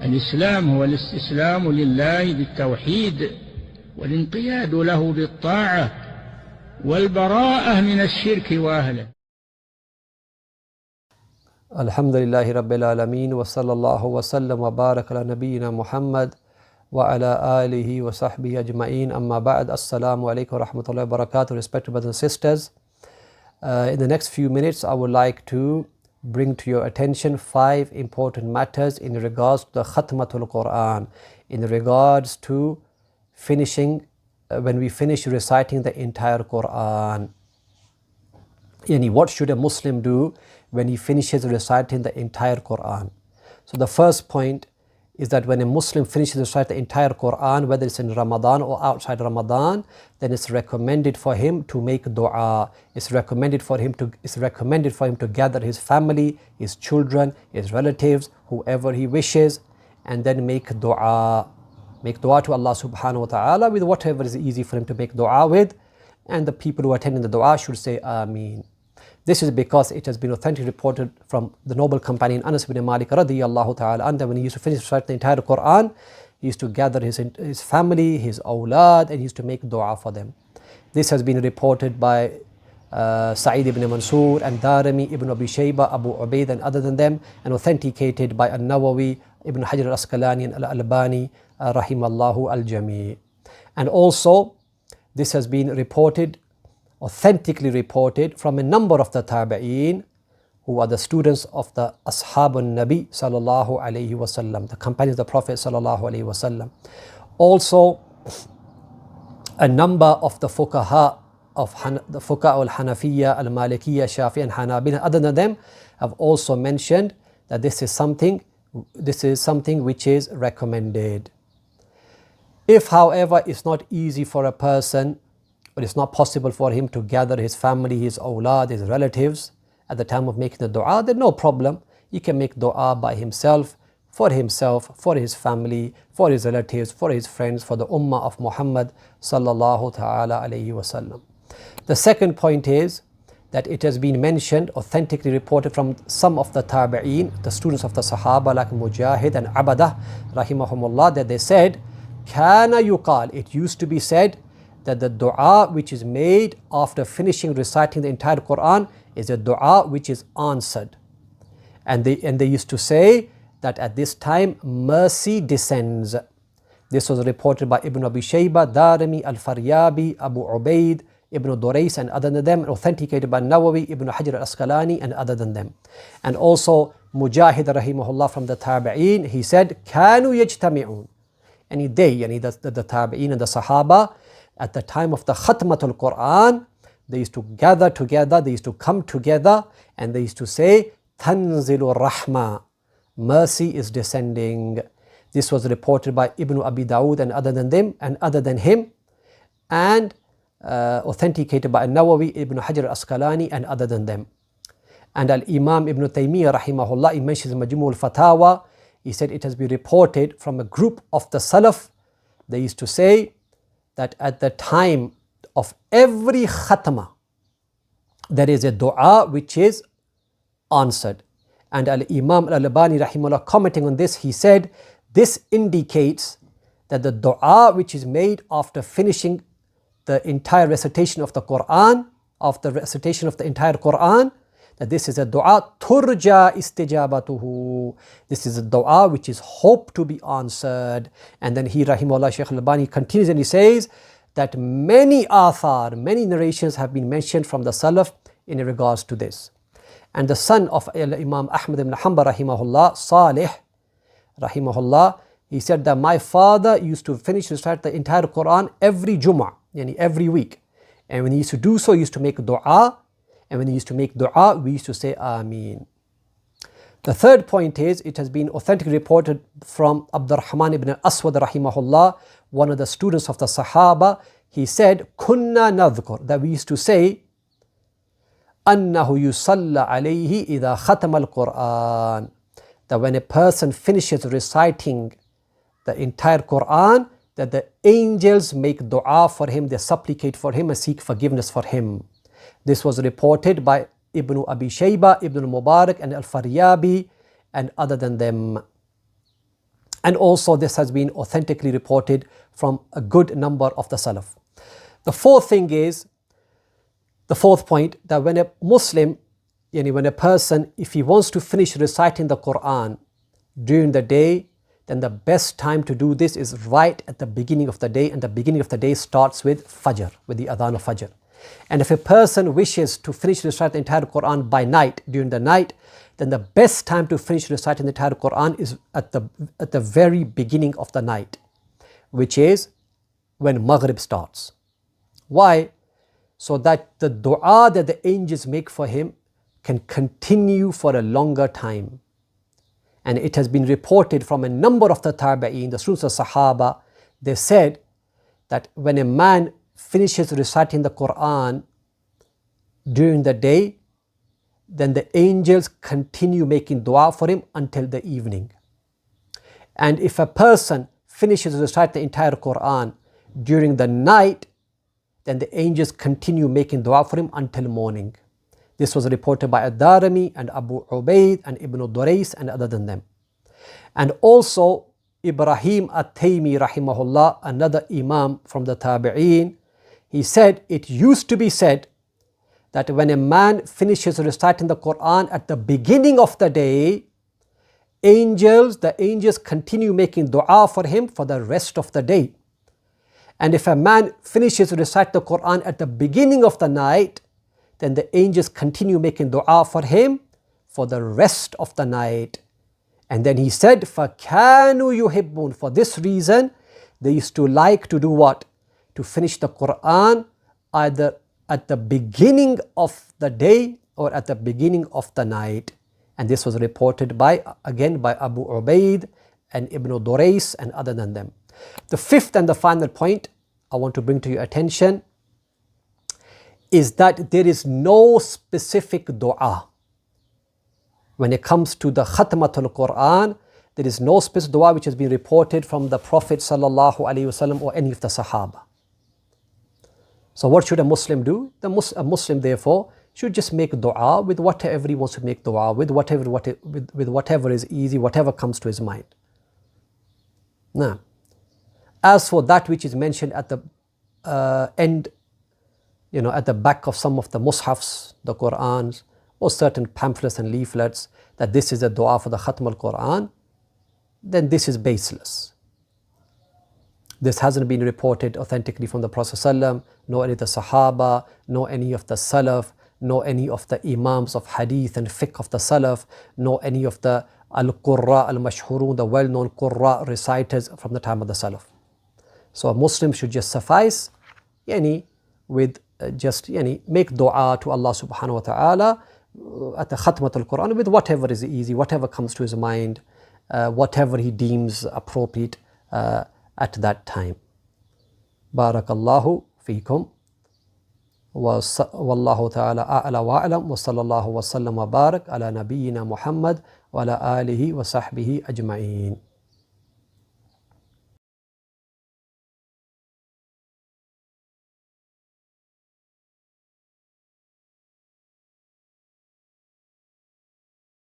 الإسلام هو الاستسلام لله بالتوحيد والانقياد له بالطاعة والبراءة من الشرك وأهله. الحمد لله رب العالمين وصلى الله وسلم وبارك على نبينا محمد وعلى آله وصحبه أجمعين أما بعد. Assalamu alaikum wa rahmatullahi wa barakatuh. Respected brothers and sisters, in the next few minutes I would like to bring to your attention 5 important matters in regards to the Khatm Qur'ān, in regards to finishing, when we finish reciting the entire Qur'an. What should a Muslim do when he finishes reciting the entire Qur'an? So the first point is that when a Muslim finishes reciting the entire Qur'an, whether it's in Ramadan or outside Ramadan, then it's recommended for him to make dua. It's recommended for him to gather his family, his children, his relatives, whoever he wishes, and then make dua. Make dua to Allah subhanahu wa ta'ala with whatever is easy for him to make dua with, and the people who attend in the dua should say Ameen. This is because it has been authentically reported from the noble companion Anas ibn Malik radiyallahu ta'ala anhu that when he used to finish reciting the entire Qur'an, he used to gather his family, his awlad, and he used to make dua for them. This has been reported by Sa'id ibn Mansur and Darimi ibn Abi Shayba, Abu Ubaid and other than them, and authenticated by An-Nawawi, Ibn Hajar al-Asqalani and Al-Albani rahimallahu al-Jami'. And also this has been reported, authentically reported from a number of the tabi'een who are the students of the Ashabun Nabi sallallahu alayhi wasallam, the companions of the Prophet sallallahu alayhi wasallam. Also a number of the fuqaha the fuqaha al-Hanafiyya, al-Malikiyya, Shafi and Hanabila, other than them, have also mentioned that this is something which is recommended. If however it's not easy for a person, but it's not possible for him to gather his family, his awlad, his relatives at the time of making the dua, then no problem. He can make dua by himself, for his family, for his relatives, for his friends, for the ummah of Muhammad sallallahu ta'ala alayhi wasallam. The second point is that it has been mentioned, authentically reported from some of the tabi'een, the students of the Sahaba like Mujahid and Abadah rahimahumullah, that they said, Kana yuqal, it used to be said that the dua which is made after finishing reciting the entire Qur'an is a dua which is answered. And they used to say that at this time mercy descends. This was reported by Ibn Abi Shayba, Darimi, Al-Faryabi, Abu Ubaid, Ibn Durais and other than them, and authenticated by Nawawi, Ibn Hajar al-Asqalani and other than them. And also Mujahid rahimahullah from the Tabi'een, he said, Kanu yajtami'un. And the Tabi'een and the Sahaba, at the time of the Khatmatul Qur'an, they used to gather together, they used to come together, and they used to say, Tanzilu Rahma, mercy is descending. This was reported by Ibn Abi Dawud and other than them, and other than him, and authenticated by Nawawi, Ibn Hajar al-Asqalani and other than them. And Al-Imam Ibn Taymiyyah rahimahullah, he mentions in Majmu' al-Fatawa, he said it has been reported from a group of the Salaf, they used to say that at the time of every khatma, there is a dua which is answered. And Al-Imam Al-Albani rahimahullah, commenting on this, he said, this indicates that the dua which is made after finishing the entire recitation of the Qur'an, that this is a dua turja istijabatuhu. This is a dua which is hoped to be answered. And then he rahimahullah, Shaykh Al-Albani continues and he says that many athar, many narrations have been mentioned from the Salaf in regards to this. And the son of Imam Ahmad ibn Hanbal rahimahullah, Salih rahimahullah, he said that my father used to finish recite the entire Qur'an every Jum'ah, every week. And when he used to do so, he used to make dua. And when he used to make dua, we used to say Ameen. The third point is, it has been authentically reported from Abdurrahman ibn Aswad rahimahullah, one of the students of the Sahaba. He said, Kunna nadhkur, that we used to say, Annahu yusalla alayhi idha khatama al-Qur'an, that when a person finishes reciting the entire Qur'an, that the angels make dua for him, they supplicate for him and seek forgiveness for him. This was reported by Ibn Abi Shayba, Ibn Mubarak and Al-Faryabi and other than them. And also this has been authentically reported from a good number of the Salaf. The fourth thing is, the fourth point, that when a Muslim, when a person, if he wants to finish reciting the Qur'an during the day, then the best time to do this is right at the beginning of the day, and the beginning of the day starts with Fajr, with the Adhan of Fajr. And if a person wishes to finish reciting the entire Qur'an by night, during the night, then the best time to finish reciting the entire Qur'an is at the very beginning of the night, which is when Maghrib starts. Why? So that the dua that the angels make for him can continue for a longer time. And it has been reported from a number of the Tabi'een, the students of Sahaba, they said that when a man finishes reciting the Qur'an during the day, then the angels continue making dua for him until the evening. And if a person finishes reciting the entire Qur'an during the night, then the angels continue making dua for him until morning. This was reported by Ad-Darimi and Abu Ubaid and Ibn Durais and other than them. And also Ibrahim At-Taymi rahimahullah, another Imam from the Tabi'een, he said it used to be said that when a man finishes reciting the Qur'an at the beginning of the day, the angels continue making dua for him for the rest of the day. And if a man finishes reciting the Qur'an at the beginning of the night, then the angels continue making dua for him for the rest of the night. And then he said, فَكَانُوا يُحِبُّونَ, for this reason, they used to like to do what? To finish the Qur'an either at the beginning of the day or at the beginning of the night. And this was reported by Abu Ubaid and Ibn Durais and other than them. The fifth and the final point I want to bring to your attention is that there is no specific dua. When it comes to the Khatmatul Qur'an, there is no specific dua which has been reported from the Prophet ﷺ or any of the Sahaba. So what should a Muslim do? A Muslim therefore should just make dua with whatever he wants to make dua, with whatever is easy, whatever comes to his mind. Now, as for that which is mentioned at the end, at the back of some of the mushafs, the Qur'ans, or certain pamphlets and leaflets, that this is a dua for the Khatm Qur'ān, then this is baseless. This hasn't been reported authentically from the Prophet ﷺ, nor any of the Sahaba, nor any of the Salaf, nor any of the Imams of Hadith and Fiqh of the Salaf, nor any of the Al-Qurra Al-Mashhurun, the well-known Qurra reciters from the time of the Salaf. So a Muslim should just suffice with make dua to Allah subhanahu wa ta'ala at the Khatmatul Qur'an with whatever is easy, whatever comes to his mind, whatever he deems appropriate at that time. Barakallahu feekum. Wallahu ta'ala a'la wa a'lam wa sallallahu wa sallam wa barak ala nabiyyina Muhammad wa ala alihi wa sahbihi ajma'een.